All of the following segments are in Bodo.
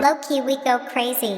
Low-key we go crazy.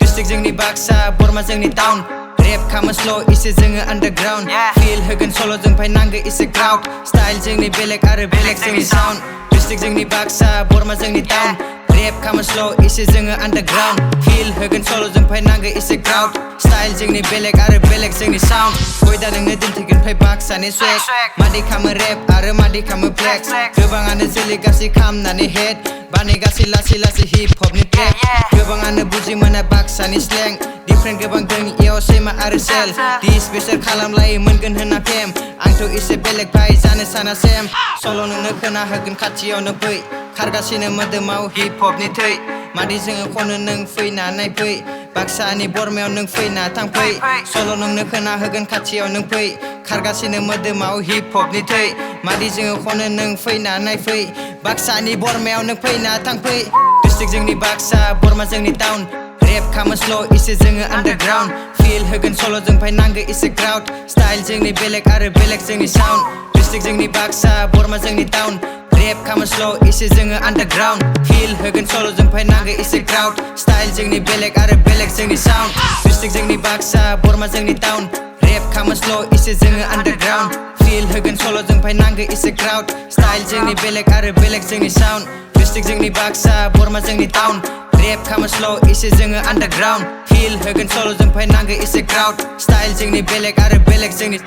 District जोंनि बाक्सा बरमा जोंनि टाउन Rap खामो slow इसे जोङो underground Feel होगोन solo जों फैनांगो इसे crowd Style जोंनि बेलेग आरो बेलेग जोंनि sound District जोंनि बाक्सा बरमा जोंनि टाउन Rap खामो slow इसे जोङो underground Feel होगोन solo जों फैनांगो इसे crowd Style जोंनि बेलेग आरो बेलेग जोंनि sound बयदा नोंनो दिन्थिगोन फै बाक्सानि swag मादि खामो rap आरो मादि खामो flex गोबाङानो जोलि गासै खामनानै head बानाय गासै लासै लासै hip hop नि trap गोबाङानो बुजि मोना बाक्सानि slang Different गोबां दों इयाव सैमा आरो सेल दिस बिसोर खालामलायो मोनगोन होनना फेम आंथ' इसे बेलेग भाइ जानो साना सेम सल' नोंनो खोना होगोन खाथियावनो फै खारगासिनो मोदोमाव हिप हपनि थै मादि जोङो खनो नों फैना नायफै बाक्सानि बरमायाव नों फैना थांफै सल' नोंनो खोना होगोन खाथियाव नों फै खारगासिनो मोदोमाव हिप हपनि थै मादि जोङो खनो नों फैना नायफै बाक्सानि बरमायाव नों फैना थांफै डिस्ट्रिक्ट जोंनि बाक्सा बरमा जोंनि टाउन Rap खामो slow इसे जोङो underground Feel होगोन solo जों फैनांगो इसे crowd Style जोंनि बेलेग आरो बेलेग जोंनि sound District जोंनि बाक्सा बरमा जोंनि टाउन Rap खामो slow इसे जोङो underground Feel होगोन solo जों फैनांगो इसे crowd Style जोंनि बेलेग आरो बेलेग जोंनि sound District जोंनि बाक्सा बरमा जोंनि टाउन Rap खामो slow इसे जोङो underground Feel होगोन solo जों फैनांगो इसे crowd Style जोंनि बेलेग आरो बेलेग जोंनि sound District जोंनि बाक्सा बरमा जोंनि टाउन Rap खामो slow इसे जोङो underground Feel होगोन solo जों फैनांगो इसे crowd Style जोंनि बेलेग आरो बेलेग जोंनि